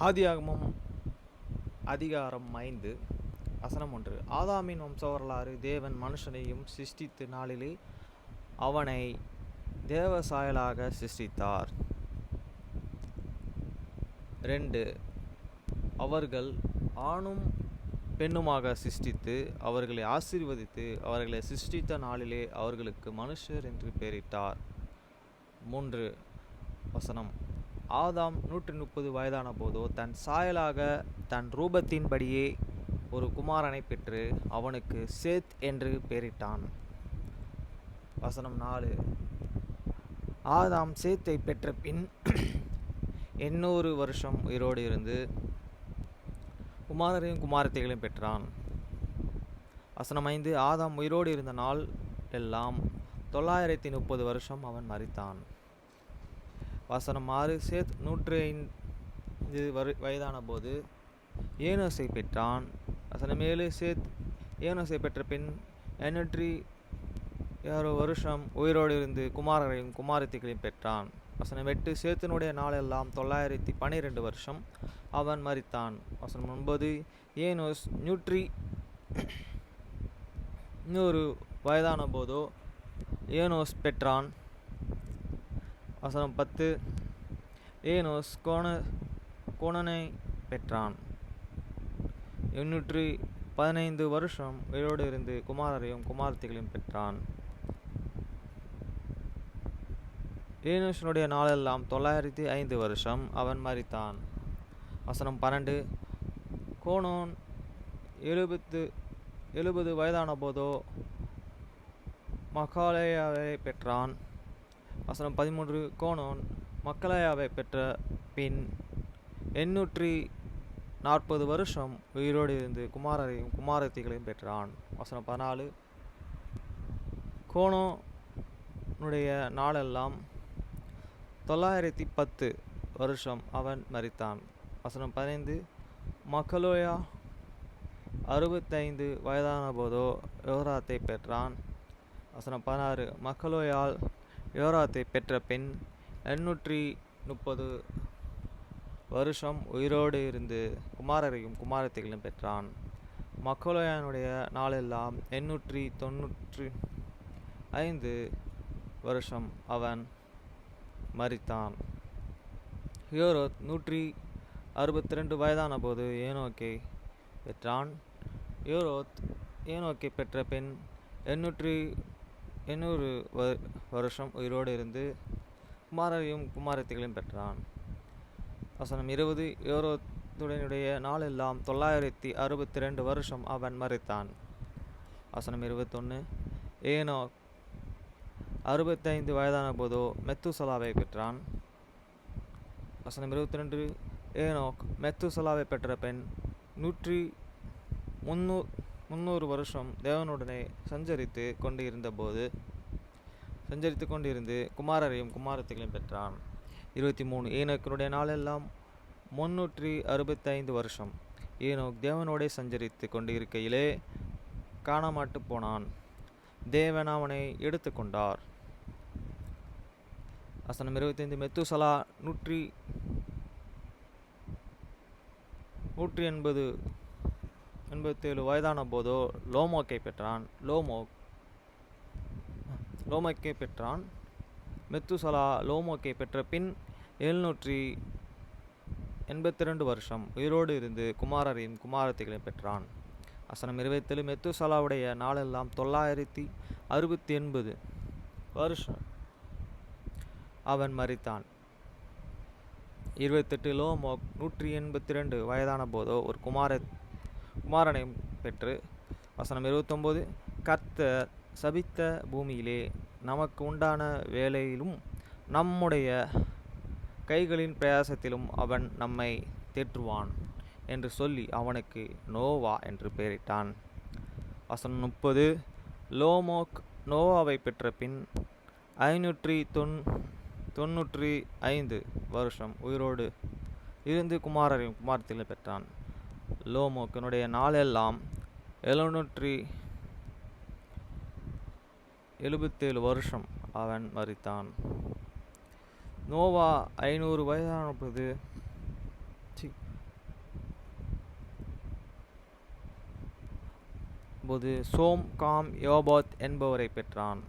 ஆதியாகமம் அதிகாரம் 5 வசனம் 1. ஆதாமின் வம்ச வரலாறு. தேவன் மனுஷனையும் சிருஷ்டித்த நாளிலே அவனை தேவசாயலாக சிருஷ்டித்தார். 2. அவர்கள் ஆணும் பெண்ணுமாக சிருஷ்டித்து அவர்களை ஆசீர்வதித்து அவர்களை சிருஷ்டித்த நாளிலே அவர்களுக்கு மனுஷர் என்று பெயரிட்டார். 3. வசனம். ஆதாம் 130 வயதான போதோ தன் சாயலாக தன் ரூபத்தின்படியே ஒரு குமாரனை பெற்று அவனுக்கு சேத் என்று பெயரிட்டான். வசனம் 4. ஆதாம் சேத்தை பெற்ற பின் 800 வருஷம் உயிரோடு இருந்து குமாரரையும் குமாரத்தைகளையும் பெற்றான். வசனம் 5. ஆதாம் உயிரோடு இருந்த நாள் எல்லாம் 930 வருஷம் அவன் மரித்தான். வசனம் 6. சேத் 105 வயதான போது ஏனோசை பெற்றான். வசனம் 7. சேத் ஏனோசை பெற்ற பின் 806 வருஷம் உயிரோடு இருந்து குமாரரையும் குமாரத்திகளையும் பெற்றான். வசனம் 8. சேத்தினுடைய நாளெல்லாம் 912 வருஷம் அவன் மரித்தான். வசனம் 9. ஏனோஸ் 100 வயதான போதோ ஏனோஸ் பெற்றான். வசனம் 10. ஏனோஸ் கோணனை பெற்றான். 815 வருஷம் உயிரோடு இருந்து குமாரரையும் குமாரத்திகளையும் பெற்றான். ஏனோசினுடைய நாளெல்லாம் 905 வருஷம் அவன் மரித்தான். வசனம் 12. கோணோன் 70 வயதான போதோ மகாலேயாவை பெற்றான். வசனம் 13. கோணோன் மக்கலேயாவை பெற்ற பின் 840 வருஷம் உயிரோடு இருந்து குமாரரையும் குமாரத்திகளையும் பெற்றான். வசனம் 14. கோணோனுடைய நாளெல்லாம் 910 வருஷம் அவன் மரித்தான். வசனம் 15. மக்கலோயா 65 வயதான போதோ யோராத்தை பெற்றான். வசனம் 16. மக்கலோயால் யோராத்தை பெற்ற பின் 830 வருஷம் உயிரோடு இருந்து குமாரரையும் குமாரத்திகளையும் பெற்றான். மக்கலோயானுடைய நாளெல்லாம் 895 வருஷம் அவன் மரித்தான். யோரோத் 162 வயதான போது ஏனோக்கை பெற்றான். யோரோத் ஏனோக்கை பெற்ற பின் 800 வருஷம் உயிரோடு இருந்து குமாரரையும் குமாரத்திகளையும் பெற்றான். வசனம் 20. யோரோத்துடைய நாளெல்லாம் 962 வருஷம் அவன் மரித்தான். வசனம் 21. ஏனோக் 65 வயதான போதோ மெத்துசலாவை பெற்றான். வசனம் 22. ஏனோக் மெத்துசலாவை பெற்ற பெண் 300 வருஷம் தேவனுடனே சஞ்சரித்து கொண்டிருந்து குமாரரையும் குமாரத்திகளையும் பெற்றான். 23. ஏனோக்கினுடைய நாளெல்லாம் 365 வருஷம். ஏனோக் தேவனோடே சஞ்சரித்து கொண்டிருக்கையிலே காணாமட்டு போனான். தேவன் அவனை எடுத்து கொண்டார். வசனம் 25. மெத்துசலா 187 வயதான போதோ லோமோக்கை பெற்றான். லோமோக்கை பெற்றான். மெத்துசலா லோமோக்கை பெற்ற பின் 782 வருஷம் உயிரோடு இருந்து குமாரரையும் குமாரத்திகளையும் பெற்றான். வசனம் 27. மெத்துசலாவுடைய நாளெல்லாம் 968 வருஷம் அவன் மரித்தான். 28. லோமோக் 182 வயதான போதோ ஒரு குமாரனையும் பெற்று. வசனம் 29. கர்த்தர் சபித்த பூமியிலே நமக்கு உண்டான வேலையிலும் நம்முடைய கைகளின் பிரயாசத்திலும் அவன் நம்மை தேற்றுவான் என்று சொல்லி அவனுக்கு நோவா என்று பெயரிட்டான். வசனம் 30. லோமோக் நோவாவை பெற்ற பின் 595 வருஷம் உயிரோடு இருந்து குமாரரையும் குமாரத்திகளையும் பெற்றான். லோமோக்கினுடைய நாளெல்லாம் 777 வருஷம் அவன் மரித்தான். நோவா 500 வயதான போது போது சோம் காம் யோபாத் என்பவரை பெற்றான்.